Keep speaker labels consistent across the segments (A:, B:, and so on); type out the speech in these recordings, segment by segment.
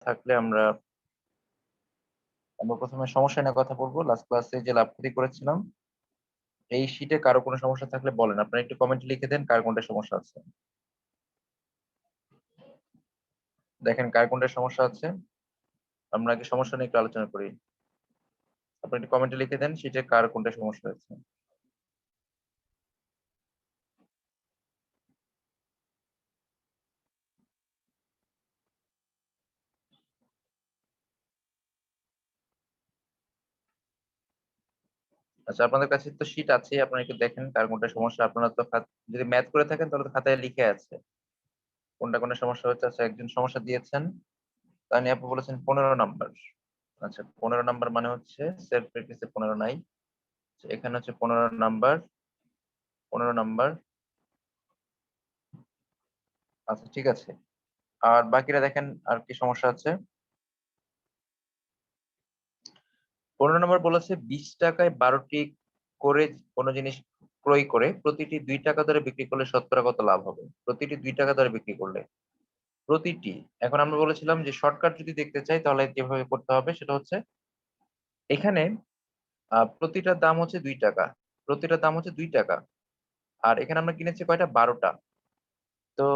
A: থাকলে আমরা প্রথমে সমস্যা নিয়ে কথা বলবো। লাস্ট ক্লাসে যে লাভ ক্ষতি করেছিলাম, এই শীটে কারো কোনো সমস্যা থাকলে বলেন। আপনারা একটু কমেন্টে লিখে দেন কার কোনটা সমস্যা আছে। দেখেন কার কোনটা সমস্যা আছে, আমরা আগে সমস্যা নিয়ে একটু আলোচনা করি। আপনি একটু কমেন্টে লিখে দেন শীটে কার কোনটা সমস্যা আছে। আচ্ছা, আপনাদের কাছে তো শীট আছে, আপনারা একটু দেখেন কার কোনটা সমস্যা। আপনারা তো যদি ম্যাথ করে থাকেন তাহলে তো খাতায় লিখে আছে কোনটা কোনটা সমস্যা হচ্ছে। আচ্ছা, একজন সমস্যা দিয়েছেন, তাই আপনি বলেছেন 15 নাম্বার। আচ্ছা, 15 নাম্বার মানে হচ্ছে সেলফ প্র্যাকটিসে 15 নাই। আচ্ছা, এখানে হচ্ছে 15 নাম্বার, 15 নাম্বার। আচ্ছা ঠিক আছে, আর বাকিরা দেখেন আর কি সমস্যা আছে। 15 নম্বর বলেছে 20 টাকায় 12টি করে কোনো জিনিস ক্রয় করে প্রতিটি 2 টাকা দরে বিক্রি করলে শতকরা কত লাভ হবে। প্রতিটি 2 টাকা দরে বিক্রি করলে প্রতিটি, এখন আমরা বলেছিলাম যে শর্টকাট যদি দেখতে চাই তাহলে যেভাবে করতে হবে সেটা হচ্ছে এখানে প্রতিটার দাম হচ্ছে 2 টাকা, প্রতিটার দাম হচ্ছে 2 টাকা। আর এখানে আমরা কিনেছি কয়টা, 12টা। তো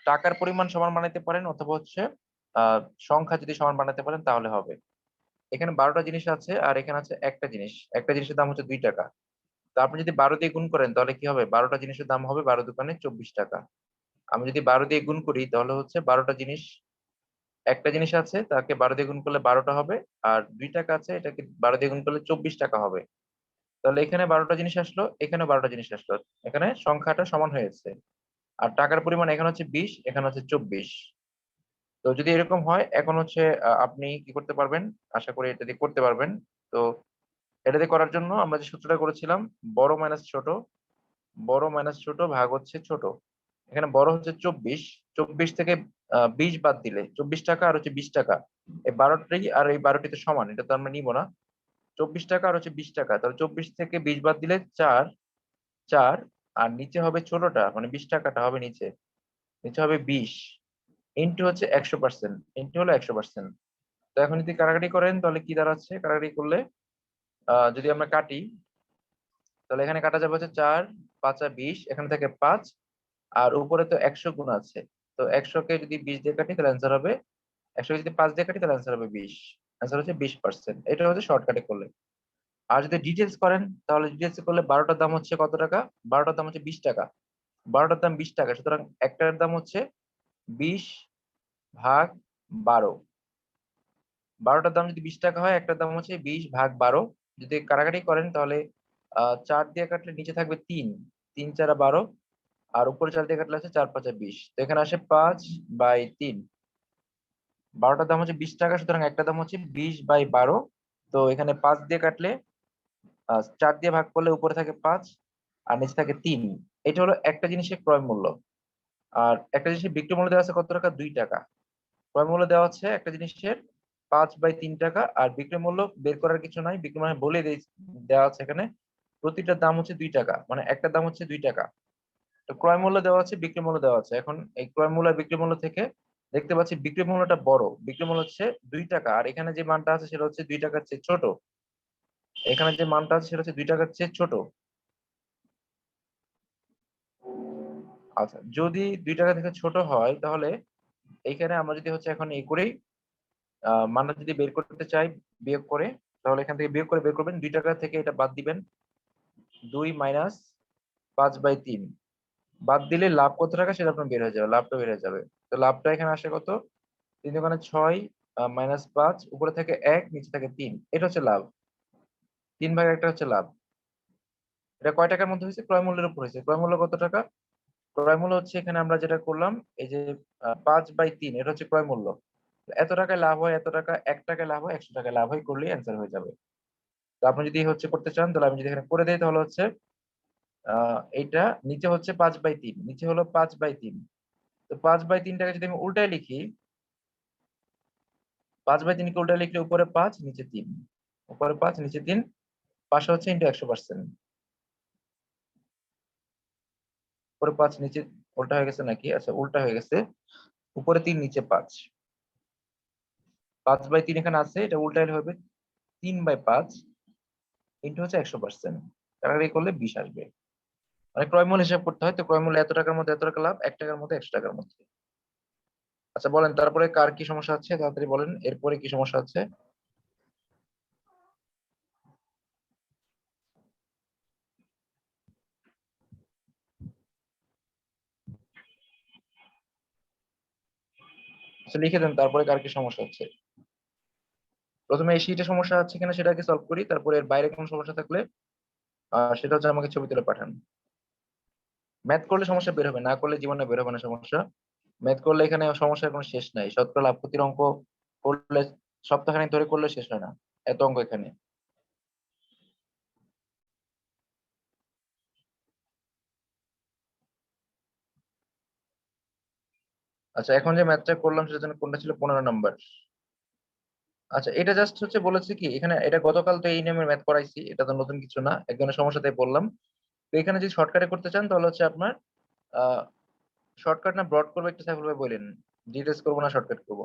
A: টাকার পরিমাণ সমান বানাইতে পারেন অথবা হচ্ছে আহ সংখ্যা যদি সমান বানাতে পারেন তাহলে হবে। এখানে 12টা জিনিস আছে আর এখানে আছে একটা জিনিস, একটা জিনিসের দাম হচ্ছে 2 টাকা। তো আপনি যদি 12 দিয়ে গুণ করেন তাহলে কি হবে, 12টা জিনিসের দাম হবে 12 দোকানে 24 টাকা। আমি যদি 12 দিয়ে গুণ করি তাহলে হচ্ছে 12টা জিনিস, একটা জিনিস আছে তাকে 12 দিয়ে গুণ করলে 12টা হবে, আর 2 টাকা আছে এটাকে 12 দিয়ে গুণ করলে 24 টাকা হবে। তাহলে এখানে 12টা জিনিস আসলো, এখানে 12টা জিনিস আসলো, এখানে সংখ্যাটা সমান হয়েছে। আর টাকার পরিমাণ এখানে হচ্ছে 20, এখানে হচ্ছে 24। তো যদি এরকম হয় এখন হচ্ছে আপনি কি করতে পারবেন, আশা করি এটা দিয়ে করতে পারবেন। তো এটা দিয়ে করার জন্য আমরা যে সূত্রটা করেছিলাম, বড় মাইনাস ছোট, বড় মাইনাস ছোট ভাগ হচ্ছে ছোট। এখানে বড় হচ্ছে 24, 24 থেকে 20 বাদ দিলে 24 টাকা আর হচ্ছে 20 টাকা, এই 12টি আর এই 12টি তো সমান, এটা তো আমরা নিব না। 24 টাকা আর হচ্ছে 20 টাকা, তাহলে 24 থেকে 20 বাদ দিলে 4, 4। আর নিচে হবে ছোটটা মানে 20 টাকাটা হবে নিচে, নিচে হবে 20 ইন্টু হচ্ছে 100%, ইন্টু হলো 100%। তো এখন যদি কাটাকাটি করেন তাহলে কি দাঁড়াচ্ছে, কাটাকাটি করলে যদি আমরা কাটি তাহলে এখানে কাটা যাবে হচ্ছে 4 5 20, এখানে থেকে 5, আর উপরে তো 100 গুণ আছে। তো 100 কে যদি 20 দিয়ে কাটি তাহলে অ্যান্সার হবে, 100 কে যদি 5 দিয়ে কাটি তাহলে অ্যান্সার হবে 20, অ্যান্সার হচ্ছে 20%। এটা হচ্ছে শর্টকাটে করলে। আর যদি ডিটেলস করেন তাহলে ডিটেলস করলে 12টার দাম হচ্ছে কত টাকা, 12টার দাম হচ্ছে 20 টাকা, 12টার দাম 20 টাকা, সুতরাং একটার দাম হচ্ছে 20 ভাগ 12। 12টার দাম যদি 20 টাকা হয়, একটার দাম হচ্ছে 20 ভাগ 12। যদি কাটাকাটি করেন তাহলে 4 দিয়ে কাটলে নিচে থাকবে 3, 3 4 12, আর উপরে 4 দিয়ে কাটলে আছে 4 5 20। তো এখানে আসে 5/3। 12টার দাম হচ্ছে 20 টাকা, সুতরাং একটা দাম হচ্ছে 20/12। তো এখানে 5 দিয়ে কাটলে 4 দিয়ে ভাগ করলে উপরে থাকে 5 আর নিচে থাকে 3। এটা হলো একটা জিনিসের ক্রয় মূল্য। আর একটা জিনিসের বিক্রয় মূল্য দেওয়া আছে কত টাকা, 2 টাকা। ক্রয় মূল্য দেওয়া হচ্ছে একটা জিনিসের 5/3 টাকা, আর বিক্রয় মূল্য বের করার কিছু নাই, বিক্রয় মূল্য বলে দেওয়া আছে এখানে। প্রতিটার দাম হচ্ছে 2 টাকা, মানে একটা দাম হচ্ছে 2 টাকা। তো ক্রয় মূল্য দেওয়া আছে, বিক্রয় মূল্য দেওয়া আছে। এখন এই ক্রয় মূল্য আর বিক্রয় মূল্য থেকে দেখতে পাচ্ছি বিক্রয় মূল্যটা বড়, বিক্রয় মূল্য হচ্ছে 2 টাকা, আর এখানে যে মানটা আছে সেটা হচ্ছে 2 টাকার চেয়ে ছোট। এখানে যে মানটা আছে সেটা হচ্ছে 2 টাকার চেয়ে ছোট। আচ্ছা, যদি 2 টাকা থেকে ছোট হয় তাহলে এইখানে আমরা যদি হচ্ছে এখন এই করেই মানটা যদি বের করতে চাই বিয়োগ করে, তাহলে এখান থেকে বিয়োগ করে বের করবেন, 2 টাকা থেকে এটা বাদ দিবেন, 2 মাইনাস 5/3 বাদ দিলে লাভ কত টাকা সেটা আপনার বের হয়ে যাবে, লাভটা বের হয়ে যাবে। তো লাভটা এখানে আসে কত, 3 দোকানে 6 মাইনাস 5, উপরে থেকে 1 নিচে থেকে 3, এটা হচ্ছে লাভ। 3/1 হচ্ছে লাভ। এটা কয় টাকার মধ্যে হয়েছে, ক্রয় মূল্যের উপর হয়েছে। ক্রয় মূল্য কত টাকা, ক্রয় মূল্য হচ্ছে এখানে আমরা যেটা করলাম এই যে 5/3, এটা হচ্ছে ক্রয় মূল্য। এত টাকায় লাভ হয়, এত টাকা, 1 টাকায় লাভ হয়, 100 টাকায় লাভ হয়, করলেই অ্যান্সার হয়ে যাবে। তো আপনি যদি হচ্ছে করতে চান তাহলে আমি যদি এখানে করে দেই তাহলে হচ্ছে এইটা নিচে হচ্ছে 5/3, নিচে হলো 5/3। তো 5/3টাকে যদি আমি উল্টায় লিখি, 5/3কে উল্টায় লিখলে উপরে 5 নিচে 3, উপরে 5 নিচে 3, পাশে হচ্ছে ইন্টু 100%। উপরে 5 নিচে, উল্টা হয়ে গেছে নাকি, আচ্ছা উল্টা হয়ে গেছে, উপরে 3 নিচে 5। 5/3 এখানে আছে, এটা উল্টাইলে হবে 3/5 ইন্টু হচ্ছে 100%, কাটাকাটি করলে 20 আসবে। মানে ক্রয় মূল্য হিসাব করতে হয়, তো ক্রয় মূল্য এত টাকার মধ্যে এত টাকা লাভ, 1 টাকার মধ্যে 100 টাকার মধ্যে। আচ্ছা বলেন তারপরে কার কি সমস্যা আছে, তাড়াতাড়ি বলেন এরপরে কি সমস্যা আছে। আচ্ছা লিখে দেন তারপরে কার কি সমস্যা হচ্ছে। প্রথমে এই শীটে সমস্যা আছে কিনা সেটাকে সলভ করি, তারপরে এর বাইরে কোনো সমস্যা থাকলে সেটা হচ্ছে আমাকে ছবি তুলে পাঠান। ম্যাথ করলে সমস্যা বের হবে, না করলে জীবনে বের হবে না সমস্যা। ম্যাথ করলে এখানে সমস্যার কোনো শেষ নাই, শতকরা লাভ ক্ষতির অঙ্ক করলে সপ্তাহখানেক ধরে করলে শেষ হয় না, এত অঙ্ক এখানে। আচ্ছা এখন যে ম্যাথটা করলাম সেটার জন্য কোনটা ছিল 15 নম্বর। আচ্ছা এটা জাস্ট হচ্ছে বলেছে কি এখানে, এটা গতকাল তো এই নিয়মের ম্যাথ করাইছি, এটা তো নতুন কিছু না, একজনের সমস্যা তাই বললাম। তো এখানে যদি শর্টকাটে করতে চান তাহলে হচ্ছে আপনার আহ শর্টকাট না ব্রড করবো একটু সাইফুল ভাই বলেন, ডিটেলস করবো না শর্টকাট করবো।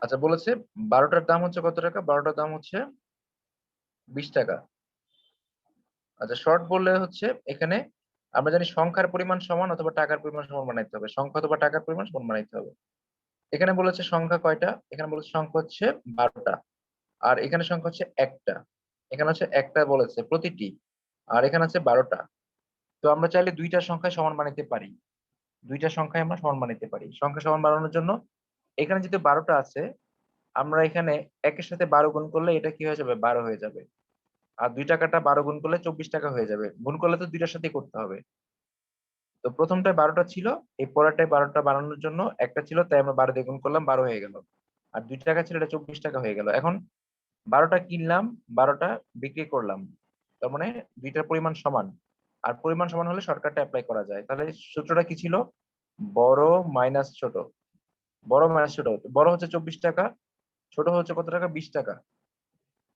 A: আচ্ছা বলেছে 12টার দাম হচ্ছে কত টাকা, 12টার দাম হচ্ছে 20 টাকা। আচ্ছা শর্ট বললে হচ্ছে এখানে আমরা জানি সংখ্যার পরিমাণ সমান অথবা টাকার পরিমাণ সমান বানাইতে হবে, সংখ্যা অথবা টাকার পরিমাণ সমান বানাইতে হবে। এখানে বলেছে সংখ্যা কয়টা, এখানে বলেছে সংখ্যা হচ্ছে 12টা, আর এখানে সংখ্যা হচ্ছে একটা। এখানে হচ্ছে একটা বলেছে প্রতিটি, আর এখানে আছে 12টা। তো আমরা চাইলে দুইটা সংখ্যায় সমান বানাইতে পারি, দুইটা সংখ্যায় আমরা সমান বানাইতে পারি। সংখ্যা সমান বানানোর জন্য এখানে যেহেতু 12টা আছে, আমরা এখানে একের সাথে 12 গুণ করলে এটা কি হয়ে যাবে, 12 হয়ে যাবে। আর 2 টাকাটা 12 গুণ করলে 24 টাকা হয়ে যাবে, গুণ করলে তো দুইটার সাথে করতে হবে। তো প্রথমটায় 12টা ছিল, এই পরেরটায় 12টা বানানোর জন্য একটা ছিল, তাই আমরা 12 দিয়ে গুণ করলাম, 12 হয়ে গেল। আর 2 টাকা ছিল, এটা 24 টাকা হয়ে গেল। এখন 12টা কিনলাম, 12টা বিক্রি করলাম, তার মানে দুইটার পরিমাণ সমান। আর পরিমাণ সমান হলে শর্টকাটটা অ্যাপ্লাই করা যায়। তাহলে সূত্রটা কি ছিল, বড় মাইনাস ছোট। বড় মাইনাস ছোট, বড় হচ্ছে 24 টাকা, ছোট হচ্ছে কত টাকা, 20 টাকা।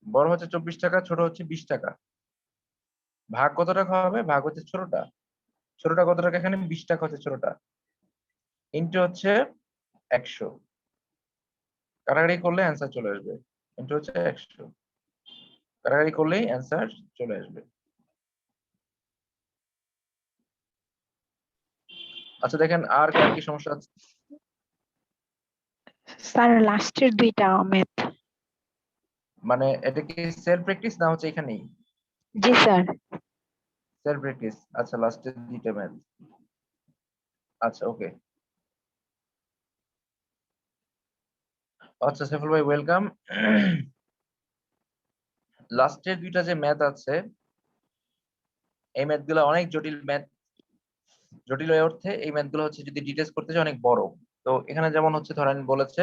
A: বড় হচ্ছে 24 টাকা, ছোট হচ্ছে 20 টাকা। ভাগ কত টাকা হবে, ভাগ হচ্ছে ছোটটা। ছোটটা কত টাকা, এখানে 20 টাকা হচ্ছে ছোটটা, ইন্টু হচ্ছে 100। কাটাকাটি করলে অ্যান্সার চলে আসবে, ইন্টু হচ্ছে 100, কাটাকাটি করলেই অ্যান্সার চলে আসবে। আচ্ছা দেখেন আর কার কি সমস্যা আছে।
B: স্যার লাস্টের দুইটা ম্যাথ।
A: মানে এটা কি সেলফ প্র্যাকটিস না হচ্ছে এখানেই
B: জি স্যার।
A: Self practice. আচ্ছা লাস্টের দুইটা ম্যাথ, আচ্ছা ওকে। আচ্ছা সাইফুল ভাই ওয়েলকাম। লাস্টের দুইটা যে ম্যাথ আছে, এই ম্যাথ গুলো অনেক জটিল ম্যাথ। জটিল হয়ে উঠছে এই ম্যাথ গুলো হচ্ছে যদি ডিটেলস করতে চাই অনেক বড়। তো এখানে যেমন হচ্ছে ধরেন বলেছে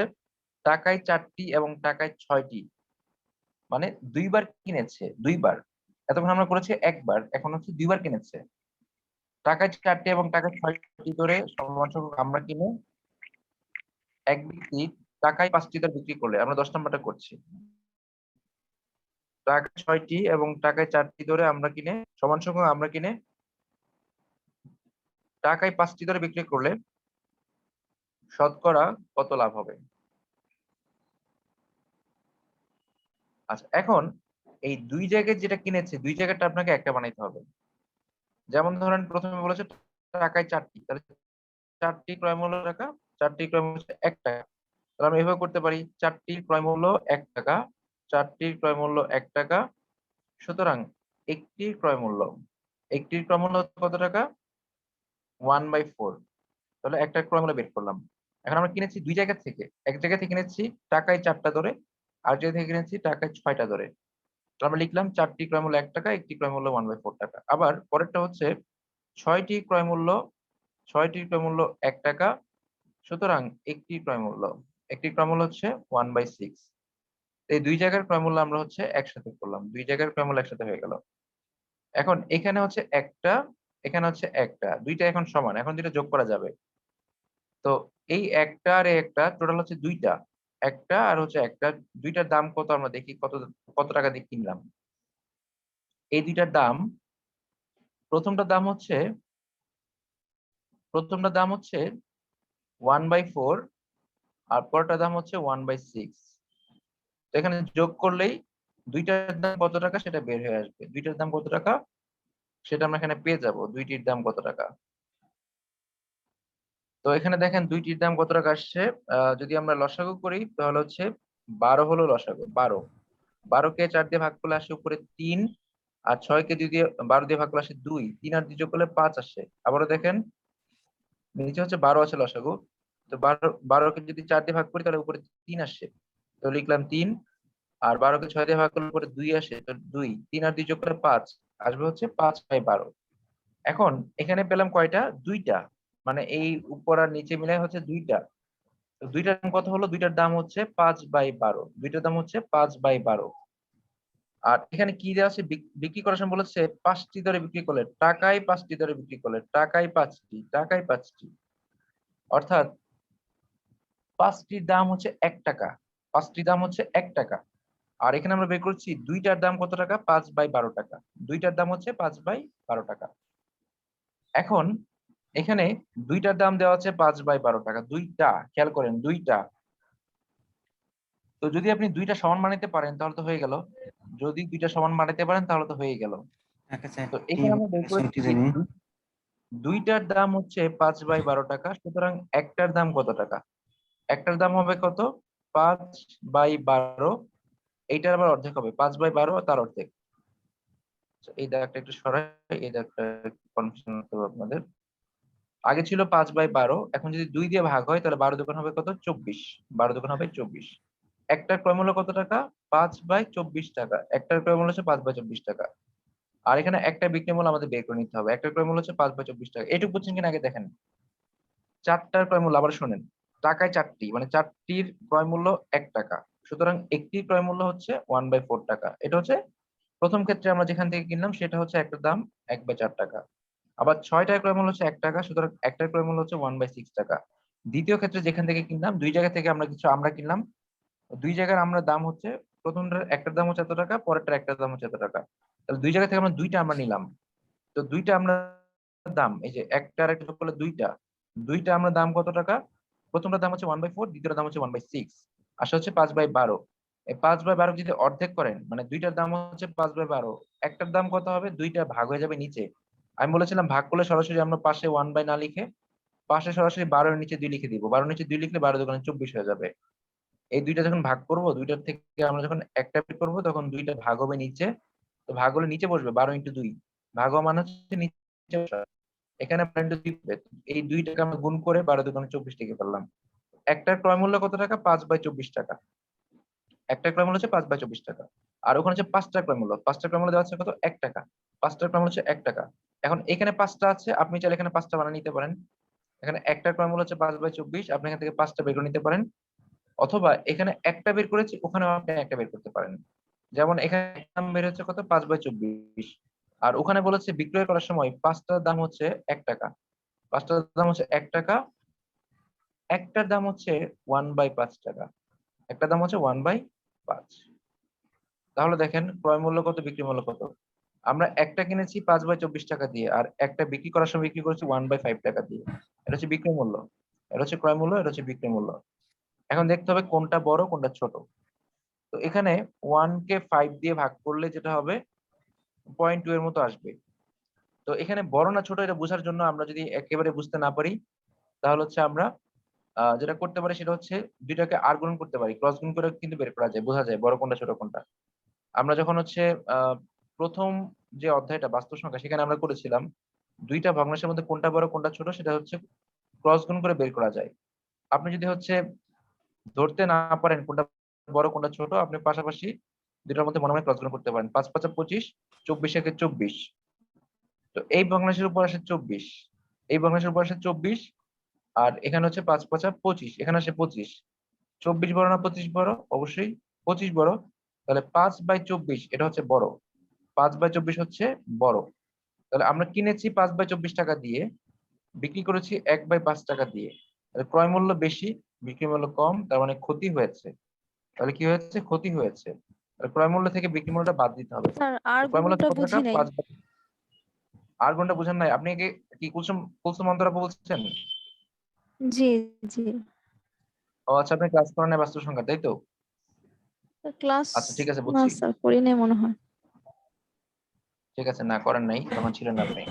A: টাকায় 4টি এবং টাকায় 6টি, মানে দুইবার কিনেছে, দুইবার। এতক্ষণ আমরা করেছি একবার, এখন হচ্ছে দুইবার কিনেছে। টাকায় 4টি এবং টাকায় 6টি করে সমান সংখ্যক আমরা কিনে এক ব্যক্তি টাকায় 5টি দর বিক্রি করলে, আমরা 10 নম্বরটা করছি। টাকা 6টি এবং টাকায় 4টি দরে আমরা কিনে সমান সংখ্যক আমরা কিনে টাকায় 5টি দরে বিক্রি করলে শতকরা কত লাভ হবে। আচ্ছা এখন এই দুই জায়গায় যেটা কিনেছে, দুই জায়গাটা আপনাকে একটা বানাইতে হবে। যেমন ধরেন প্রথমে বলেছে টাকায় 4টি, তাহলে 4টি ক্রয় মূল্য টাকা, 4টি ক্রয় মূল্য হচ্ছে 1 টাকা। তাহলে আমরা এভাবে করতে পারি 4টির ক্রয় মূল্য 1 টাকা, 4টির ক্রয় মূল্য 1 টাকা, সুতরাং একটির ক্রয় মূল্য, একটির ক্রয় মূল্য হচ্ছে কত টাকা, 1/4। তাহলে একটা ক্রয় মূল্য বের করলাম। এখন আমরা কিনেছি দুই জায়গা থেকে, এক জায়গা থেকে কিনেছি টাকায় 4টা ধরে, আর জায়গা থেকে কিনেছি টাকায় 6টা ধরে। তো আমরা লিখলাম 4টি ক্রয় মূল্য 1 টাকা, একটি ক্রয় মূল্য 1/4 টাকা। আবার পরেরটা হচ্ছে 6টি ক্রয় মূল্য, 6টির ক্রয় মূল্য 1 টাকা, সুতরাং একটি ক্রয় মূল্য, একটি ক্রয় মূল্য হচ্ছে 1/6। এই দুই জায়গার ক্রয় মূল্য আমরা হচ্ছে একসাথে করলাম, দুই জায়গার ক্রয় মূল্য একসাথে হয়ে গেল। এখন এখানে হচ্ছে একটা, এখানে হচ্ছে একটা, দুইটা এখন সমান, এখন দুইটা যোগ করা যাবে। তো এই একটা আর এই একটা টোটাল হচ্ছে দুইটা, একটা আর হচ্ছে একটা, দুইটার দাম কত আমরা দেখি, কত কত টাকা দিয়ে কিনলাম। এই দুইটার দাম, প্রথমটার দাম হচ্ছে প্রথমটার দাম হচ্ছে 1/4 আর পরেরটার দাম হচ্ছে 1/6। তো এখানে যোগ করলেই দুইটার দাম কত টাকা সেটা বের হয়ে আসবে। দুইটার দাম কত টাকা সেটা আমরা এখানে পেয়ে যাব, দুইটির দাম কত টাকা। তো এখানে দেখেন দুইটির দাম কত টাকা আসছে। যদি আমরা লসাগু করি তাহলে হচ্ছে 12 হলো লসাগু। 12কে 4 দিয়ে ভাগ করলে আসে উপরে 3, আর 6কে 2 দিয়ে 12 দিয়ে ভাগ করলে আসে 2, 3 আর 2 যোগ করলে 5 আসে। আবারও দেখেন নিচে হচ্ছে 12 আছে লসাগু। তো 12কে যদি 4 দিয়ে ভাগ করি তাহলে উপরে 3 আসে, তো লিখলাম 3। আর 12কে 6 দিয়ে ভাগ করলে উপরে 2 আসে, তো 2, 3 আর 2 যোগ করলে 5 আসবে, হচ্ছে 5/12। এখন এখানে পেলাম কয়টা? দুইটা, মানে এই উপর আর নিচে মিলাই হচ্ছে দুইটা। তো দুইটার দাম কত হলো? দুইটার দাম হচ্ছে 5/12। দুইটার দাম হচ্ছে 5/12। আর এখানে কি দেওয়া আছে? বিক্রি করার সময় বলেছে 5টি দরে বিক্রি করলে, টাকায় 5টি দরে বিক্রি করলে, টাকায় 5টি, টাকায় 5টি, অর্থাৎ 5টির দাম হচ্ছে 1 টাকা। 5টির দাম হচ্ছে 1 টাকা। আর এখানে আমরা বের করছি দুইটার দাম কত টাকা? 5/12 টাকা। দুইটার দাম হচ্ছে 5/12 টাকা। এখন এখানে দুইটার দাম দেওয়া আছে 5/12 টাকা, দুইটা, খেয়াল করেন দুইটা। তো যদি আপনি দুইটা সমান বানাইতে পারেন তাহলে তো হয়ে গেল। যদি দুইটা সমান বানাইতে পারেন তাহলে তো হয়ে গেল। তো এখানে আমরা বের করেছি যে দুইটার দাম হচ্ছে 5/12 টাকা, সুতরাং একটার দাম কত টাকা? একটার দাম হবে কত? 5/12। এইটার আবার অর্ধেক হবে, 5/12 তার অর্ধেক। এই দাগটা একটু সরাই, এই দাগটা কনফিউশন হতে হবে আপনাদের। আগে ছিল 5/12, এখন যদি 2 দিয়ে ভাগ হয় তাহলে 12 দোকান হবে কত? 24। 12 দোকান হবে 24। একটার ক্রয় মূল্য কত টাকা? 5/24 টাকা। একটার ক্রয় মূল্য হচ্ছে 5/24 টাকা। আর এখানে একটা বিক্রয় মূল্য আমাদের বের করে নিতে হবে। একটার ক্রয় মূল্য হচ্ছে 5/24 টাকা। এটুকু বুঝছেন কিনা আগে দেখেন। চারটার ক্রয় মূল্য আবার শোনেন, টাকায় 4টি, মানে 4টির ক্রয় মূল্য 1 টাকা, সুতরাং একটির ক্রয় মূল্য হচ্ছে 1/4 টাকা। এটা হচ্ছে প্রথম ক্ষেত্রে আমরা যেখান থেকে কিনলাম সেটা হচ্ছে একটার দাম 1/4 টাকা। আবার 6টার ক্রয় মূল্য হচ্ছে 1 টাকা, সুতরাং একটার ক্রয় মূল্য হচ্ছে 1/6 টাকা। দ্বিতীয় ক্ষেত্রে যেখান থেকে কিনলাম, দুই জায়গা থেকে আমরা কিনলাম, দুই জায়গার আমরা দাম হচ্ছে, প্রথমটার একটার দাম হচ্ছে এত টাকা, পরেরটার একটার দাম হচ্ছে এত টাকা। তাহলে দুই জায়গা থেকে আমরা দুইটা আমরা নিলাম। তো দুইটা আমরা দাম, এই যে একটা আর একটা যোগ করলে দুইটা, দুইটা আমরা দাম কত টাকা? প্রথমটার দাম হচ্ছে 1/4, দ্বিতীয়টার দাম হচ্ছে 1/6, আসা হচ্ছে 5/12। এই 5/12 যদি অর্ধেক করেন, মানে দুইটার দাম হচ্ছে 5/12, একটার দাম কত হবে? দুইটা ভাগ হয়ে যাবে নিচে। আমি বলেছিলাম ভাগ করলে সরাসরি আমরা পাশে 1/, না লিখে পাশে সরাসরি 12 এর নিচে 2 লিখে দিব। 12 এর নিচে 2 লিখলে 12 দোকানে 24 হয়ে যাবে। এই দুইটা যখন ভাগ করব, দুইটার থেকে আমরা যখন একটা বের করবো তখন দুইটা ভাগ হবে নিচে। তো ভাগ হলে নিচে বসবে 12x2, ভাগ হওয়া মানে হচ্ছে নিচে বসা। এখানে 12x2 হবে। এই দুইটাকে আমরা গুণ করে 12 দোকানে 24 লিখে ফেললাম। একটার ক্রয় মূল্য কত টাকা? 5/24 টাকা। একটা ক্রয় মূল্য হচ্ছে 5/24 টাকা। আর ওখানে হচ্ছে 5টা ক্রয় মূল্য, 5টা ক্রয় মূল্য দেওয়া আছে কত? 1 টাকা। 5টার ক্রয় মূল্য হচ্ছে 1 টাকা। এখন এখানে 5টা আছে, আপনি চাইলে এখানে 5টা বানিয়ে নিতে পারেন। এখানে একটার ক্রয় মূল্য হচ্ছে 5/24, আপনি এখান থেকে 5টা বের করে নিতে পারেন। অথবা এখানে একটা বের করেছি, ওখানেও আপনি একটা বের করতে পারেন। যেমন এখানে দাম বের হচ্ছে কত? 5/24। আর ওখানে বলেছে বিক্রয় করার সময় 5টার দাম হচ্ছে 1 টাকা। 5টার দাম হচ্ছে 1 টাকা, একটার দাম হচ্ছে 1/5 টাকা। একটা দাম হচ্ছে 1/5। তাহলে দেখেন ক্রয় মূল্য কত, বিক্রি মূল্য কত। আমরা একটা কিনেছি 5/24 টাকা দিয়ে, আর একটা বিক্রি করার সময় বিক্রি করেছি 1/5 টাকা দিয়ে। এটা হচ্ছে বিক্রয় মূল্য, এটা হচ্ছে ক্রয় মূল্য, এটা হচ্ছে বিক্রয় মূল্য। এখন দেখতে হবে কোনটা বড় কোনটা ছোট। তো এখানে 1 কে 5 দিয়ে ভাগ করলে যেটা হবে 0.2 এর মতো আসবে। তো এখানে বড় না ছোট এটা বোঝার জন্য আমরা যদি একেবারে বুঝতে না পারি, তাহলে হচ্ছে আমরা যেটা করতে পারি সেটা হচ্ছে দুইটাকে আর গুণ করতে পারি, ক্রস গুণ করে কিন্তু বের করা যায়, বোঝা যায় বড় কোনটা ছোট কোনটা। আমরা যখন হচ্ছে প্রথম যে অধ্যায়টা বাস্তব সংখ্যা, সেখানে আমরা করেছিলাম দুইটা ভগ্নাংশের মধ্যে কোনটা বড় কোনটা ছোট সেটা হচ্ছে ক্রস গুণ করে বের করা যায়। আপনি যদি হচ্ছে ধরতে না পারেন কোনটা বড় কোনটা ছোট, আপনি পাশাপাশি দুটার মধ্যে মনে মনে ক্রস গুণ করতে পারেন। 5×5 = 25, 24 একে 24। তো এই ভগ্নাংশের উপর আসে 24, এই ভগ্নাংশের উপর আসে 24, আর এখানে হচ্ছে 5×5 = 25, এখানে আসে 25। 24 বড় না 25 বড়? অবশ্যই 25 বড়। তাহলে 5/24 এটা হচ্ছে বড়, 5/24 হচ্ছে বড়। তাহলে আমরা কিনেছি 5/24 টাকা দিয়ে, বিক্রি করেছি 1/5 টাকা দিয়ে। তাহলে ক্রয় মূল্য বেশি, বিক্রি মূল্য কম, তার মানে ক্ষতি হয়েছে। তাহলে কি হয়েছে? ক্ষতি হয়েছে। তাহলে ক্রয় মূল্য থেকে বিক্রি মূল্যটা বাদ দিতে হবে।
C: স্যার আর
A: তো ক্রয় মূল্য
C: গুণটা
A: কত টাকা?
C: বুঝি নাই।
A: 5। আর কোনটা বুঝেন নাই? আপনি কি কুলসুম কুলসুম অন্তরা বলছেন?
C: জি জি
A: ও আচ্ছা, আপনি ক্লাস করেন নাই বাস্তব সংখ্যা, তাই তো?
C: ক্লাস
A: আচ্ছা ঠিক আছে,
C: না
A: বুঝছি।
C: স্যার করি নাই মনে হয়।
A: ঠিক আছে, না করেন নাই, তখন ছিলেন না আপনি।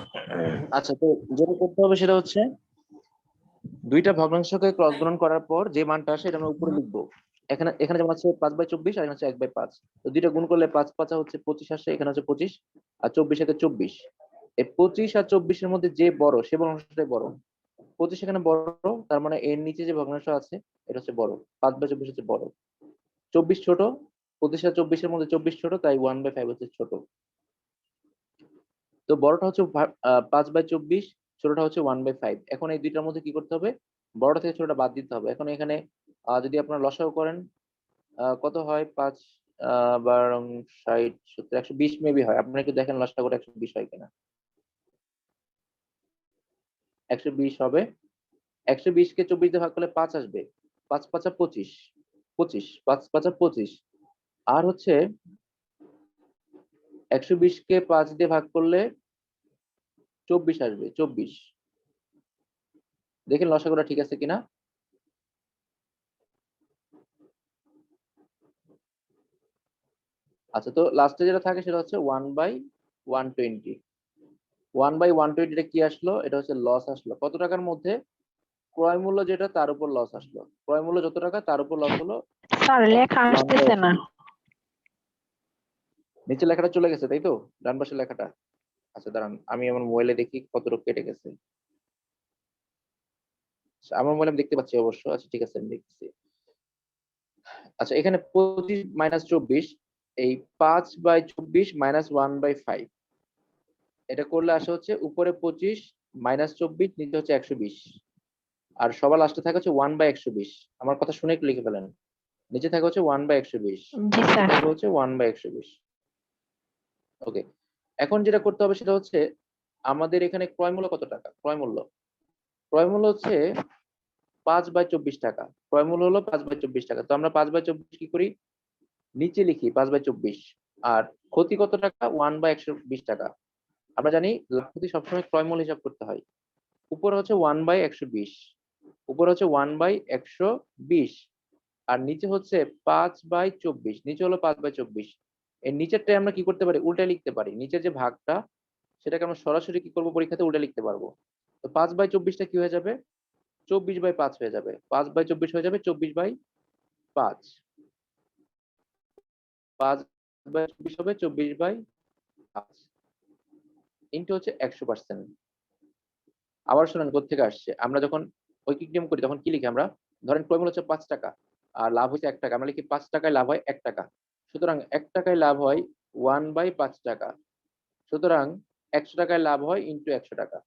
D: আচ্ছা, তো যেটা করতে হবে সেটা হচ্ছে দুইটা ভগ্নাংশকে ক্রস গুণন করার পর যে মানটা আসে এটা আমরা উপরে লিখবো। এখানে এখানে যেমন আছে 5/24 আর এখানে হচ্ছে 1/5। তো দুইটা গুণ করলে 5×5 হচ্ছে 25 আসে, এখানে হচ্ছে 25 আর 24 একে 24। এই 25 আর 24 এর মধ্যে যে বড় সে ভগ্নাংশটাই বড়। 25 এখানে বড়, তার মানে এর নিচে যে ভগ্নাংশ আছে এটা হচ্ছে বড়। 5/24 হচ্ছে বড়, 24 ছোট। 25 আর 24 এর মধ্যে 24 ছোট, তাই 1/5 হচ্ছে ছোট। তো বড়টা হচ্ছে 5/24, ছোটটা হচ্ছে 1/5। এখন এই দুইটার মধ্যে কি করতে হবে? বড়টা থেকে ছোটটা বাদ দিতে হবে। এখন এখানে যদি আপনারা লসাগু করেন কত হয়? 5 12 60 70 120 মেবি হয়। আপনারা একটু দেখেন লসাগুটা 120 হয় কিনা। 120 হবে। 120 কে 24 দিয়ে ভাগ করলে 5 আসবে। 5×5 = 25, 25 5×5 = 25। আর হচ্ছে 120 কে 5 দিয়ে ভাগ করলে 24 আসবে, 24। দেখেন লসাগুটা ঠিক আছে কিনা। আচ্ছা, তো লাস্টে যেটা থাকে সেটা হচ্ছে 1/120। 1/120 এটা কি আসলো? এটা হচ্ছে লস আসলো। কত টাকার মধ্যে? ক্রয় মূল্য যেটা তার উপর লস আসলো। ক্রয় মূল্য যত টাকা তার উপর লস হলো
B: স্যার লেখা আসতেছে না।
D: 1/120। নিচে লেখাটা চলে গেছে তাই তো, ডান পাশের লেখাটা? আচ্ছা দাঁড়ান, আমি আমার মোবাইলে দেখি কতটুকু কেটে গেছে। আচ্ছা, আমার মোবাইলে আমি দেখতে পাচ্ছি অবশ্য। আচ্ছা ঠিক আছে, আমি দেখতেছি। আচ্ছা, এখানে 25 - 24, এই 5/24 - 1/5 এটা করলে আসে হচ্ছে উপরে 25 - 24, নিচে হচ্ছে 120। আর সবার লাস্টে থাকে হচ্ছে 1/120। আমার কথা শুনে একটু লিখে ফেলেন। নিচে থাকে হচ্ছে 1/120,
B: জি
D: উপরে
B: স্যার।
D: থাকবে হচ্ছে 1/120। ওকে, এখন যেটা করতে হবে সেটা হচ্ছে আমাদের এখানে ক্রয় মূল্য কত টাকা? ক্রয় মূল্য হচ্ছে 5/24 টাকা। ক্রয় মূল্য হলো 5/24 টাকা। তো আমরা 5/24 কি করি? নিচে লিখি 5/24। আর ক্ষতি কত টাকা? 1/120 টাকা। আমরা জানি লাভ ক্ষতি সবসময় ক্রয় মূল্য হিসাব করতে হয়। উপরে হচ্ছে 1/120, উপরে হচ্ছে 1/120, আর নিচে হচ্ছে 5/24। নিচে হলো 5/24। এর নিচেরটাই আমরা কি করতে পারি? উল্টে লিখতে পারি। নিচের যে ভাগটা সেটাকে আমরা সরাসরি কি করবো? পরীক্ষাতে উল্টে লিখতে পারবো। তো 5/24টা কি হয়ে যাবে? 24/5 হয়ে যাবে। 5/24 হয়ে যাবে 24/5। 5/24 হবে 24/5 ইন্টু হচ্ছে 100%। আবার শুনেন কোত্থেকে আসছে। আমরা যখন ঐকিক নিয়ম করি তখন কি লিখি আমরা? ধরেন ক্রয় মূল্য হচ্ছে 5 টাকা আর লাভ হচ্ছে 1 টাকা। আমরা লিখি 5 টাকায় লাভ হয় 1 টাকা। সুতরাং 1 টাকায় লাভ হয় 1/5 টাকা। সুতরাং 100 টাকায় লাভ হয় ইন্টু 100 টাকা।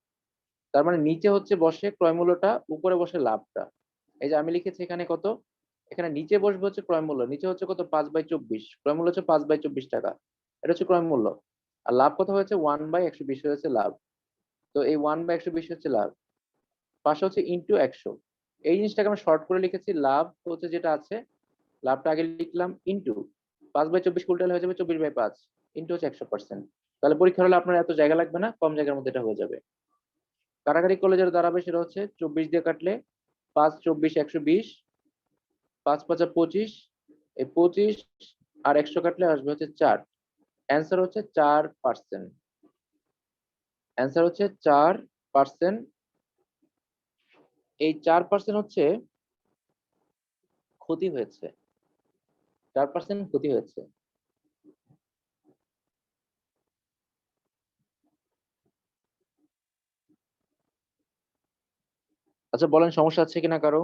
D: তার মানে নিচে হচ্ছে বসে ক্রয় মূল্যটা, উপরে বসে লাভটা। এই যে আমি লিখেছি এখানে কত? এখানে নিচে বসবে হচ্ছে ক্রয় মূল্য। নিচে হচ্ছে কত? 5/24। ক্রয় মূল্য হচ্ছে 5/24 টাকা। এটা হচ্ছে ক্রয় মূল্য। আর লাভ কত হয়েছে? 1/120 হয়েছে লাভ। তো এই 1/120 হচ্ছে লাভ। পাশে হচ্ছে ইন্টু 100। এই জিনিসটাকে আমরা শর্ট করে লিখেছি। লাভ হচ্ছে যেটা আছে, লাভটা আগে লিখলাম ইন্টু 5/24 উল্টালে হয়ে যাবে 24/5 ইন্টু হচ্ছে 100%। তাহলে পরীক্ষা হলে আপনার এত জায়গা লাগবে না, কম জায়গার মধ্যে এটা হয়ে যাবে। কাটাকাটি করলে যেটা দাঁড়াবে সেটা হচ্ছে 24 দিয়ে কাটলে 5 24 120, 5×5 = 25। এই 25 আর 100 কাটলে আসবে হচ্ছে 4। অ্যান্সার হচ্ছে 4%। অ্যান্সার হচ্ছে 4%। এই 4% হচ্ছে ক্ষতি হয়েছে। 4% ক্ষতি হয়েছে। আচ্ছা বলেন, সমস্যা আছে কিনা কারো?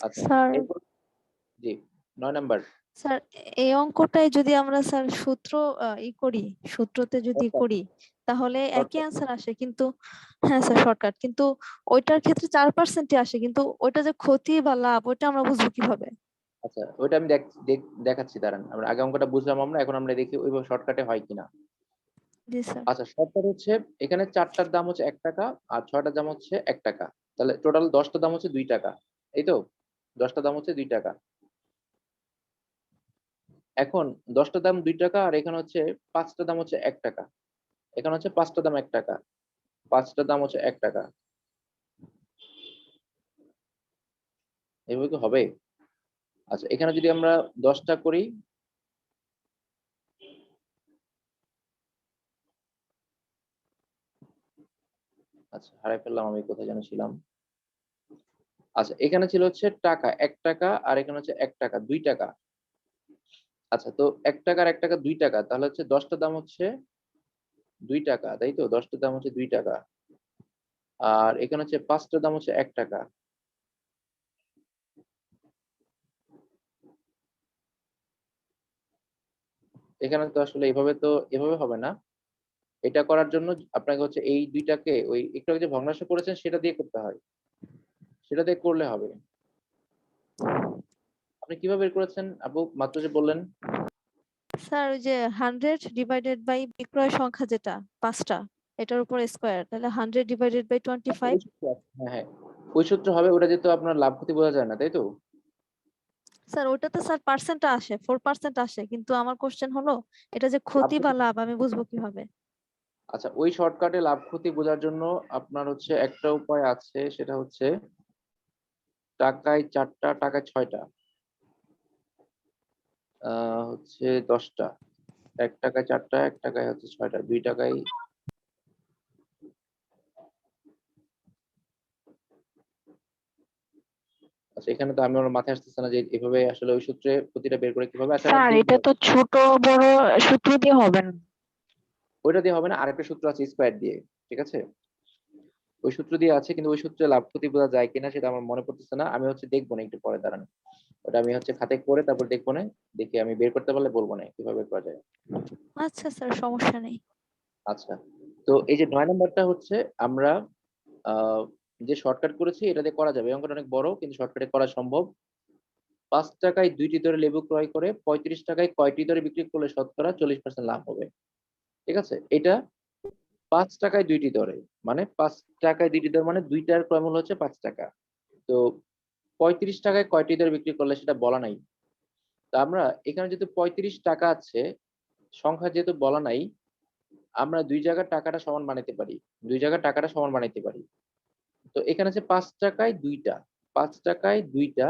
D: আচ্ছা,
C: স্যার
D: এরপর জি 9 নাম্বার।
C: স্যার এই অঙ্কটাই যদি আমরা স্যার সূত্র করি, সূত্রতে যদি করি তাহলে একই
D: Shortcut।
C: অ্যান্সার আসে, কিন্তু হ্যাঁ স্যার শর্টকাট, কিন্তু ওইটার ক্ষেত্রে 4% আসে, কিন্তু ওইটা যে ক্ষতি বা লাভ ওইটা আমরা বুঝবো কিভাবে?
D: আচ্ছা, ওইটা আমি দেখাচ্ছি, দাঁড়ান। আমরা আগে অঙ্কটা বুঝলাম, আমরা এখন আমরা দেখি ওইভাবে শর্টকাটে হয় কিনা।
C: জি স্যার।
D: আচ্ছা, শর্টকাট হচ্ছে এখানে 4টার দাম হচ্ছে 1 টাকা আর 6টার দাম হচ্ছে 1 টাকা। তাহলে টোটাল 10টার দাম হচ্ছে 2 টাকা। এই তো, 10টার দাম হচ্ছে 2 টাকা। এখন 10টার দাম 2 টাকা আর এখানে হচ্ছে 5টার দাম হচ্ছে 1 টাকা। এখানে হচ্ছে 5টার দাম 1 টাকা, 5টার দাম হচ্ছে 1 টাকা। এভাবে কি হবে? আচ্ছা, এখানে যদি আমরা 10টা করি, আচ্ছা হারাই ফেললাম, আমি কোথায় যেন ছিলাম। আচ্ছা, এখানে ছিল হচ্ছে টাকা 1 টাকা আর এখানে হচ্ছে 1 টাকা 2 টাকা। আচ্ছা, তো 1 টাকা আর 1 টাকা 2 টাকা, তাহলে হচ্ছে 10টার দাম হচ্ছে 2 টাকা, তাই তো? 10টার দাম হচ্ছে 2 টাকা। আর এখানে হচ্ছে 5টার দাম হচ্ছে 1 টাকা। এখানে তো আসলে এভাবে হবে না। এটা করার জন্য আপনাকে হচ্ছে এই 2টাকে ওই একটু আগে যে ভগ্নাংশ করেছেন সেটা দিয়ে করতে হয়। সেটা দিয়ে করলে হবে। আপনি কিভাবে বের করেছেন আপু, মাত্র যে বললেন?
C: স্যার ওই যে 100 / বিক্রয় সংখ্যা যেটা 5টা, এটার উপর স্কোয়ার, তাহলে 100 / 25।
D: ওই সূত্র আছে। হ্যাঁ, হ্যাঁ, ওই সূত্র হবে। ওটা যেহেতু আপনার লাভ ক্ষতি বোঝা যায় না, তাই তো?
C: স্যার ওটাতে স্যার পার্সেন্ট আসে, 4% আসে, কিন্তু আমার কোশ্চেন হলো এটা যে
D: লাভ
C: ক্ষতি বা
D: ক্ষতি।
C: লাভ আমি বুঝবো কিভাবে?
D: আচ্ছা, ওই শর্টকাটে লাভ ক্ষতি বোঝার জন্য আপনার হচ্ছে একটা উপায় আছে, সেটা হচ্ছে টাকায় 4টা, টাকায় 6টা, হচ্ছে 10টা। 1 টাকায় 4টা, 1 টাকায় হচ্ছে 6টা, 2 টাকায়। আচ্ছা, এখানে তো আমার মাথায় আসতেছে না যে এভাবে আসলে ওই সূত্রে প্রতিটা বের করে কিভাবে। আচ্ছা, আমরা
B: স্যার
D: দেখবো।
B: এটা তো ছোট বড় সূত্র দিয়ে হবে না।
D: ওইটা দিয়ে হবে না, আরেকটা সূত্র আছে স্কোয়ার দিয়ে। ঠিক আছে, ওই সূত্র দিয়ে আছে, কিন্তু ওই সূত্রে লাভ ক্ষতি বোঝা যায় কিনা সেটা আমার মনে পড়তেছে না। আমি হচ্ছে দেখবো না, একটু পরে দাঁড়ান। ওটা আমি হচ্ছে খাতায় করে তারপর দেখবো না। দেখি আমি বের করতে পারলে বলবো না কিভাবে বের করা যায়।
C: আচ্ছা স্যার, সমস্যা নেই।
D: আচ্ছা, তো এই যে 9 নম্বরটা হচ্ছে আমরা আহ যে শর্টকাট করেছি এটা দিয়ে করা যাবে। অঙ্কটা অনেক বড় কিন্তু শর্টকাটে করা সম্ভব। 5 টাকায় 2টি দরে লেবু ক্রয় করে 35 টাকায় কয়টি দরে বিক্রি করলে শতকরা 40% লাভ হবে? ঠিক আছে, এটা 5 টাকায় 2টি দরে, মানে 5 টাকায় 2টি দর মানে 2টার ক্রয় মূল্য হচ্ছে 5 টাকা। তো 35 টাকায় কয়টি দরে বিক্রি করলে সেটা বলা নাই। তো আমরা এখানে যেহেতু 35 টাকা আছে, সংখ্যা যেহেতু বলা নাই, আমরা দুই জায়গার টাকাটা সমান বানাইতে পারি। দুই জায়গার টাকাটা সমান বানাইতে পারি। তো এখানে আছে 5 টাকায় 2টা, 5 টাকায় 2টা।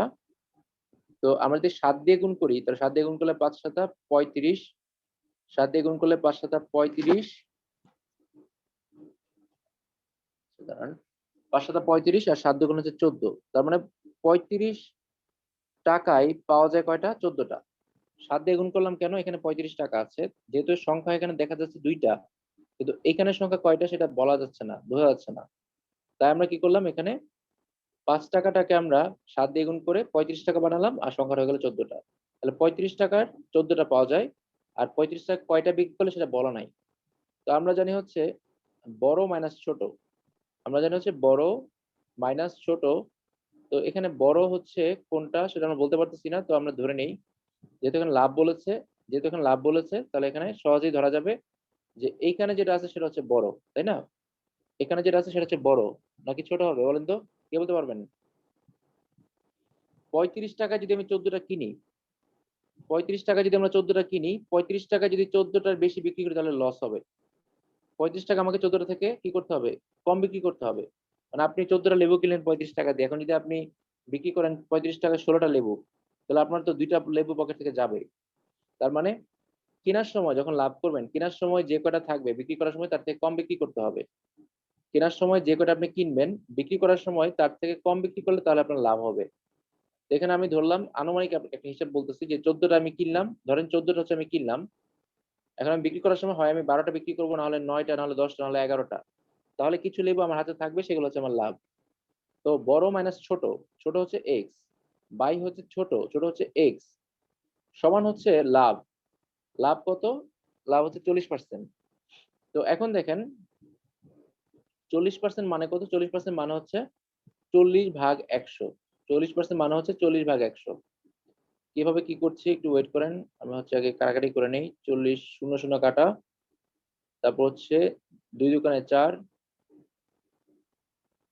D: তো আমরা যদি 7 দিয়ে গুণ করি, তাহলে 7 দিয়ে গুণ করলে 5 সাতা 35, 7 দিয়ে গুণ করলে 5 সাতা 35, দাঁড়ান, 5 সাতা 35 আর 7 দুগুণ হচ্ছে 14। তার মানে 35 টাকায় পাওয়া যায় কয়টা? 14টা। 7 দিয়ে গুণ করলাম কেন? এখানে 35 টাকা আছে, যেহেতু সংখ্যা এখানে দেখা যাচ্ছে 2টা, কিন্তু এখানে সংখ্যা কয়টা সেটা বলা যাচ্ছে না, বোঝা যাচ্ছে না। তাই আমরা কি করলাম, এখানে 5 টাকাটাকে আমরা 7 দিয়ে গুণ করে 35 টাকা বানালাম আর সংখ্যা হয়ে গেল 14টা। তাহলে 35 টাকার 14টা পাওয়া যায়। আর 35 টাকা কয়টা বিক্রি করলে সেটা বলা নাই। তো আমরা জানি হচ্ছে বড় মাইনাস ছোট। আমরা জানি হচ্ছে বড় মাইনাস ছোট। তো এখানে বড় হচ্ছে কোনটা সেটা আমরা বলতে পারতেছি না, তো আমরা ধরে নেই যেহেতু এখানে লাভ বলেছে তাহলে এখানে সহজেই ধরা যাবে যে এইখানে যেটা আছে সেটা হচ্ছে বড়, তাই না? এখানে যেটা আছে সেটা হচ্ছে বড়, নাকি ছোট হবে বলেন তো? কে বলতে পারবেন? 35 টাকা যদি আমি 14টা কিনি, 35 টাকা যদি আমরা 14টা কিনি, 35 টাকা যদি 14টার বেশি বিক্রি করি তাহলে লস হবে। 35 টাকা আমাকে 14টা থেকে কি করতে হবে? কম বিক্রি করতে হবে। মানে আপনি 14টা লেবু কিনলেন 35 টাকা দিয়ে, এখন যদি আপনি বিক্রি করেন 35 টাকা 16টা লেবু, তাহলে আপনার তো 2টা লেবু পকেট থেকে যাবে। তার মানে কেনার সময় যখন লাভ করবেন, কেনার সময় যে কয়টা থাকবে বিক্রি করার সময় তার থেকে কম বিক্রি করতে হবে। কেনার সময় যে কয়টা আপনি কিনবেন, বিক্রি করার সময় তার থেকে কম বিক্রি করলে তাহলে আপনার লাভ হবে। তো এখানে আমি ধরলাম আনুমানিক একটা হিসাব বলতেছি যে 14টা আমি কিনলাম, ধরেন 14টা হচ্ছে আমি কিনলাম। এখন আমি বিক্রি করার সময় হয় আমি 12টা বিক্রি করবো, না হলে 9টা, না হলে 10টা, না হলে 11টা। তাহলে কিছু লেবু আমার হাতে থাকবে, সেগুলো হচ্ছে আমার লাভ। তো বড় মাইনাস ছোট, ছোট হচ্ছে এক্স, বাই হচ্ছে ছোট, ছোট হচ্ছে এক্স, সমান হচ্ছে লাভ। লাভ কত? লাভ হচ্ছে 40%। তো এখন দেখেন 40% মানে কত? 40% মানে হচ্ছে 40/100। 40% মানে হচ্ছে 40/100। কিভাবে কি করছি একটু ওয়েট করেন। আমি হচ্ছে আগে কাটাকাটি করে নেই। 40 শূন্য শূন্য কাটা, তারপর হচ্ছে 2 দোকানে 4,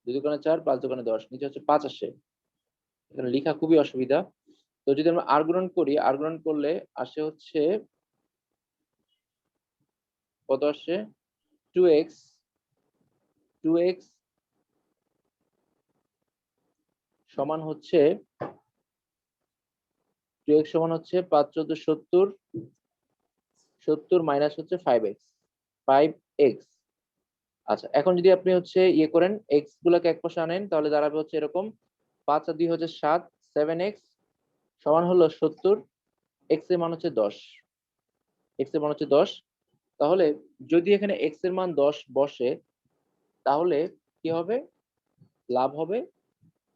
D: 2 দোকানে 4, 5 দোকানে 10, নিচে হচ্ছে 5 আসে। এখানে লেখা খুবই অসুবিধা। তো যদি আমরা আর গুণন করি, আর গুণন করলে আসে হচ্ছে কত আসে? 2x 2x সমান হচ্ছে 2x সমান হচ্ছে 5 14 70, 70 মাইনাস হচ্ছে 5x 5x। আচ্ছা, এখন যদি আপনি হচ্ছে ইয়ে করেন, x গুলাকে এক পাশে আনেন, তাহলে দাঁড়াবে হচ্ছে এরকম 5 আর 2 হচ্ছে 7, 7x সমান হলো 70, x এর মান হচ্ছে 10, x এর মান হচ্ছে 10। তাহলে যদি এখানে x এর মান 10 বসে, তাহলে কি হবে? লাভ হবে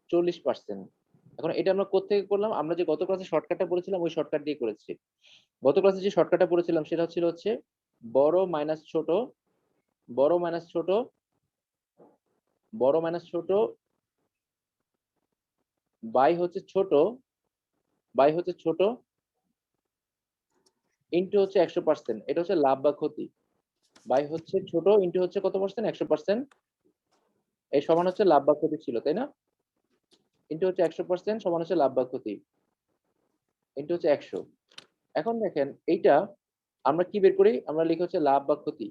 D: 40%। এখন এটা আমরা কোত্থেকে করলাম? আমরা যে গত ক্লাসে শর্টকাটটা পড়েছিলাম ওই শর্টকাট দিয়ে করেছি। গত ক্লাসে যে শর্টকাটটা পড়েছিলাম সেটা ছিল হচ্ছে বড় মাইনাস ছোট, বড় মাইনাস ছোট, বড় মাইনাস ছোট বাই হচ্ছে ছোট, বাই হচ্ছে ছোট ইন্টু হচ্ছে 100%। এটা হচ্ছে লাভ বা ক্ষতি। বাই হচ্ছে ছোট ইন্টু হচ্ছে কত পার্সেন্ট? 100%। এই সমান হচ্ছে লাভ বা ক্ষতি ছিল, তাই না? ইন্টু হচ্ছে 100% সমান হচ্ছে লাভ বা ক্ষতি ইন্টু হচ্ছে 100। এখন দেখেন এইটা আমরা কি বের করি? আমরা লিখি হচ্ছে লাভ বা ক্ষতি।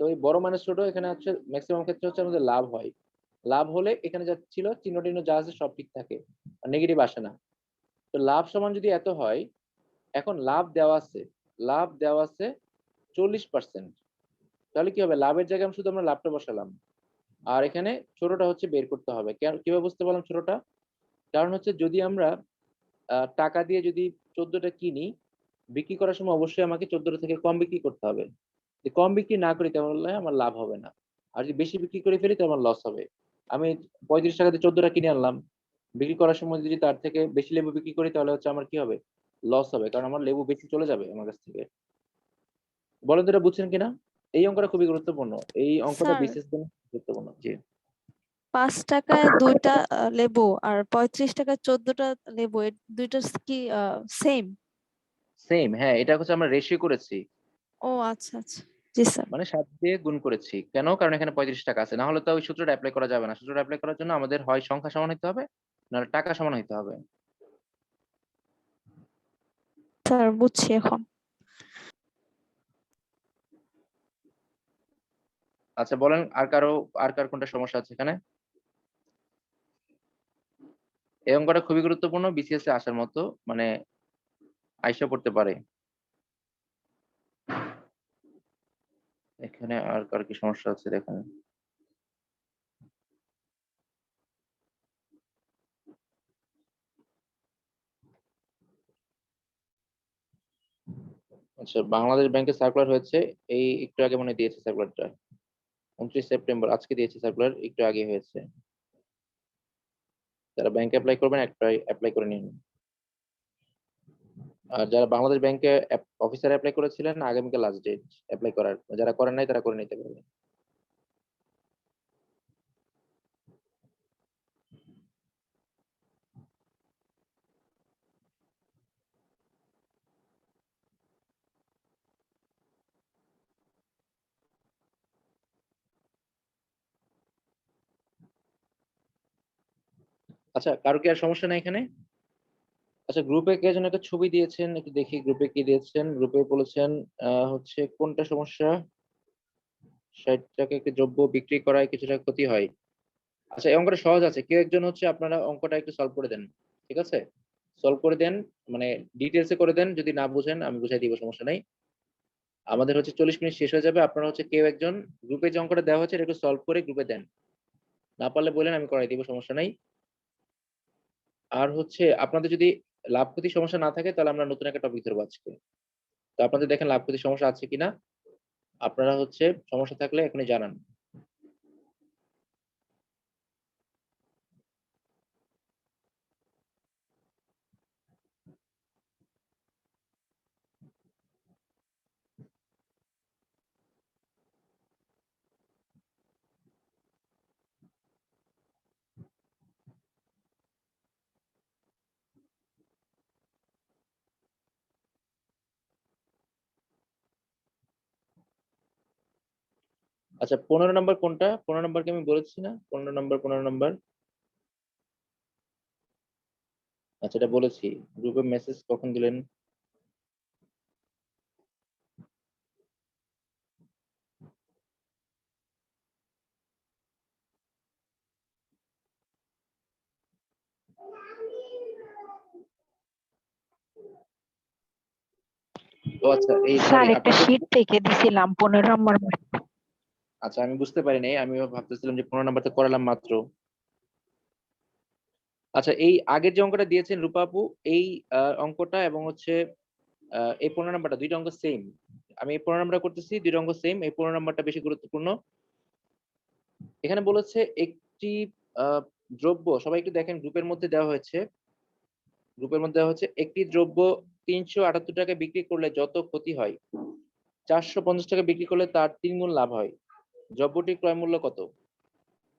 D: তো এই বড় মাইনাস ছোট এখানে হচ্ছে ম্যাক্সিমাম ক্ষেত্রে হচ্ছে আমাদের লাভ হয়। লাভ হলে এখানে যা ছিল চিহ্ন টিহ্ন যা আছে সব ঠিক থাকে, নেগেটিভ আসে না। তো লাভ সমান যদি এত হয়, এখন লাভ দেওয়া আছে, লাভ দেওয়া আছে 40%, তাহলে কি হবে? লাভের জায়গায় শুধু আমরা লাভটা বসালাম, আর এখানে ছোটটা হচ্ছে বের করতে হবে। কিভাবে বুঝতে পারলাম ছোটটা? কারণ হচ্ছে যদি আমরা টাকা দিয়ে যদি 14টা কিনি, বিক্রি করার সময় অবশ্যই আমাকে 14টা থেকে কম বিক্রি করতে হবে। যদি কম বিক্রি না করি তাহলে আমার লাভ হবে না, আর যদি বেশি বিক্রি করে ফেলি তো আমার লস হবে। আমি 35 টাকা দিয়ে 14টা কিনে আনলাম, বিক্রি করার সময় যদি তার থেকে বেশি লেবু বিক্রি করি তাহলে হচ্ছে আমার কি হবে? লস হবে, কারণ আমার লেবু বেশি চলে যাবে আমার কাছ থেকে। বলেন তো এটা বুঝছেন কিনা? এই অঙ্কটা খুবই গুরুত্বপূর্ণ, এই অঙ্কটা
C: স্যার
D: বিশেষ গুরুত্বপূর্ণ। জি,
C: 5 টাকায় 2টা লেবু আর 35 টাকায় 14টা লেবু, এই দুইটা কি সেম?
D: সেম। হ্যাঁ, এটা হচ্ছে আমরা রেশিও করেছি,
C: ও আচ্ছা আচ্ছা, জি স্যার।
D: মানে 7 দিয়ে গুণ করেছি। কেন? কারণ এখানে 35 টাকা আছে, না হলে তো ওই সূত্রটা অ্যাপ্লাই করা যাবে না। সূত্রটা অ্যাপ্লাই করার জন্য আমাদের হয় সংখ্যা সমান হতে হবে, নাহলে টাকা সমান হতে হবে।
C: স্যার বুঝছি এখন।
D: আচ্ছা বলেন, আর কার কোনটা সমস্যা আছে এখানে? এই অঙ্কটা খুবই গুরুত্বপূর্ণ, বিসিএস এ আসার মতো, মানে আইসা পড়তে পারে। এখানে আর কার কি সমস্যা আছে দেখেন। আচ্ছা, বাংলাদেশ ব্যাংকের সার্কুলার হয়েছে, এই একটু আগে মনে হয় দিয়েছে সার্কুলারটা, 29 সেপ্টেম্বর, আজকে দিয়েছে সার্কুলার, একটু আগে হয়েছে। যারা ব্যাংকে অ্যাপ্লাই করবেন অ্যাপ্লাই করে নিন। আর যারা বাংলাদেশ ব্যাংকে অফিসার অ্যাপ্লাই করেছিলেন, আগামীকাল লাস্ট ডেট অ্যাপ্লাই করার। যারা করেন নাই তারা করে নিতে পারবে। আচ্ছা, কারো কি আর সমস্যা নাই এখানে? আচ্ছা, গ্রুপে কে যেন একটা ছবি দিয়েছেন, একটু দেখি গ্রুপে কি দিয়েছেন। গ্রুপে বলেছেন হচ্ছে কোনটা সমস্যা? 60 টাকা একটি দ্রব্য বিক্রি করায় কিছু টাকা ক্ষতি হয়। আচ্ছা, এই অঙ্কটা সহজ আছে, কেউ একজন হচ্ছে আপনারা অঙ্কটা একটু সলভ করে দেন, ঠিক আছে? সলভ করে দেন, মানে ডিটেলসে করে দেন, যদি না বুঝেন আমি বুঝাই দিব, সমস্যা নাই। আমাদের হচ্ছে 40 মিনিট শেষ হয়ে যাবে, আপনারা হচ্ছে কেউ একজন গ্রুপে যে অঙ্কটা দেওয়া হচ্ছে এটা একটু সলভ করে গ্রুপে দেন। না পারলে বলেন, আমি করাই দিব, সমস্যা নাই। আর হচ্ছে আপনাদের যদি লাভ ক্ষতি সমস্যা না থাকে তাহলে আমরা নতুন একটা টপিক ধরবো আজকে। তো আপনাদের দেখেন লাভ ক্ষতি সমস্যা আছে কিনা, আপনারা হচ্ছে সমস্যা থাকলে এখনই জানান। আচ্ছা 15 নাম্বার কোনটা? 15 নাম্বারকে আমি বলেছি না? 15 নাম্বার। আচ্ছা এটা বলেছি। গ্রুপে মেসেজ কখন দিলেন? ও আচ্ছা এই
B: স্যার
D: সরি
B: একটা
D: আপনাদের
B: শীট থেকে দিছিলাম 15 নম্বর।
D: আচ্ছা আমি বুঝতে পারি নাই, আমি ভাবতেছিলাম যে 15 নাম্বারটা করালাম মাত্র। আচ্ছা এই আগের যে অঙ্কটা দিয়েছেন রূপা আপু, এই অঙ্কটা এবং হচ্ছে এই 15 নাম্বারটা দুইটা অঙ্ক সেম। আমি এই 15 নাম্বারটা করতেছি, দুইটা অঙ্ক সেম, এই 15 নাম্বারটা বেশি গুরুত্বপূর্ণ। এখানে বলেছে একটি দ্রব্য, সবাই একটু দেখেন গ্রুপের মধ্যে দেওয়া হয়েছে, একটি দ্রব্য 378 টাকা বিক্রি করলে যত ক্ষতি হয় 450 টাকা বিক্রি করলে তার 3 গুণ লাভ হয়। দ্রব্যটির ক্রয় মূল্য কত?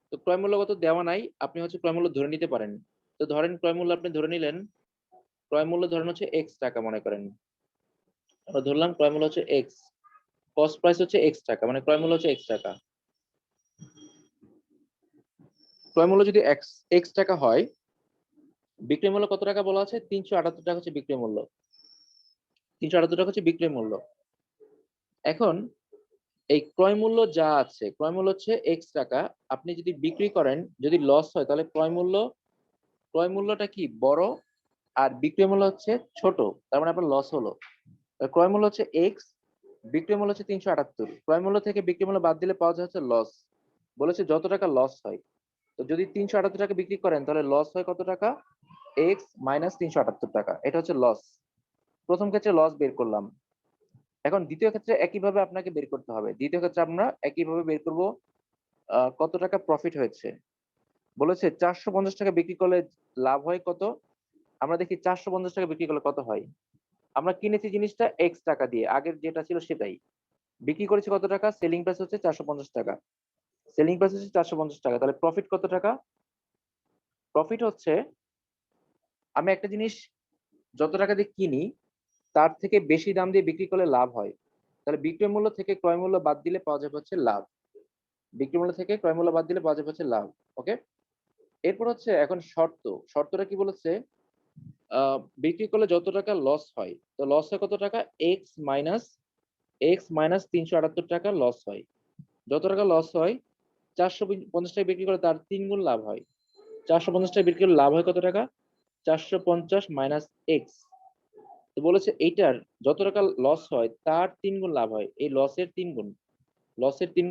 D: তো ক্রয় মূল্য কত দেওয়া নাই, আপনি হচ্ছে ক্রয় মূল্য ধরে নিতে পারেন। তো ধরেন ক্রয় মূল্য আপনি ধরে নিলেন, ক্রয় মূল্য ধরেন হচ্ছে এক্স টাকা মনে করেন। আমরা ধরলাম ক্রয় মূল্য হচ্ছে এক্স, কস্ট প্রাইস হচ্ছে এক্স টাকা, মানে ক্রয় মূল্য হচ্ছে এক্স টাকা। ক্রয় মূল্য যদি এক্স এক্স টাকা হয়, বিক্রয় মূল্য কত টাকা বলা আছে? 378 টাকা হচ্ছে বিক্রয় মূল্য। 378 টাকা হচ্ছে বিক্রয় মূল্য। এখন এই ক্রয় মূল্য যা আছে, ক্রয় মূল্য হচ্ছে এক্স টাকা, আপনি যদি বিক্রি করেন, যদি লস হয় তাহলে ক্রয় মূল্যটা কি বড় আর বিক্রয় মূল্য হচ্ছে ছোট, তার মানে আপনার লস হলো। ক্রয় মূল্য হচ্ছে এক্স, বিক্রয় মূল্য হচ্ছে 378, ক্রয় মূল্য থেকে বিক্রয় মূল্য বাদ দিলে পাওয়া যায় হচ্ছে লস। বলেছে যত টাকা লস হয়, তো যদি 378 টাকা বিক্রি করেন তাহলে লস হয় কত টাকা? এক্স মাইনাস 378 টাকা, এটা হচ্ছে লস। প্রথম ক্ষেত্রে লস বের করলাম। এখন দ্বিতীয় ক্ষেত্রে একইভাবে আপনাকে বের করতে হবে। দ্বিতীয় ক্ষেত্রে আমরা একইভাবে বের করব কত টাকা প্রফিট হয়েছে। বলেছে 450 টাকা বিক্রি করলে লাভ হয় কত। আমরা দেখি 450 টাকা বিক্রি করলে কত হয়। আমরা কিনেছি জিনিসটা এক্স টাকা দিয়ে, আগের যেটা ছিল সেটাই। বিক্রি করেছি কত টাকা? সেলিং প্রাইস হচ্ছে 450 টাকা, সেলিং প্রাইস হচ্ছে 450 টাকা, তাহলে প্রফিট কত টাকা? প্রফিট হচ্ছে, আমি একটা জিনিস যত টাকা দিয়ে কিনি তার থেকে বেশি দাম দিয়ে বিক্রি করলে লাভ হয়, তাহলে বিক্রয় মূল্য থেকে ক্রয় মূল্য বাদ দিলে পাওয়া যাবে হচ্ছে লাভ। বিক্রয় মূল্য থেকে ক্রয় মূল্য বাদ দিলে পাওয়া যাবে হচ্ছে লাভ। ওকে, এরপর হচ্ছে এখন শর্তটা কি বলেছে? বিক্রি করলে যত টাকা লস হয়, তো লস হয় কত টাকা? এক্স মাইনাস 378 টাকা লস হয়। যত টাকা লস হয় 450 টাকা বিক্রি করে তার 3 গুণ লাভ হয়। 450 টাকা বিক্রি করলে লাভ হয় কত টাকা? 450 মাইনাস এক্স। তো বলেছে এইটার যত টাকা লস হয় তার 3 গুণ লাভ হয়, এই লসের 3 গুণ, লসের 3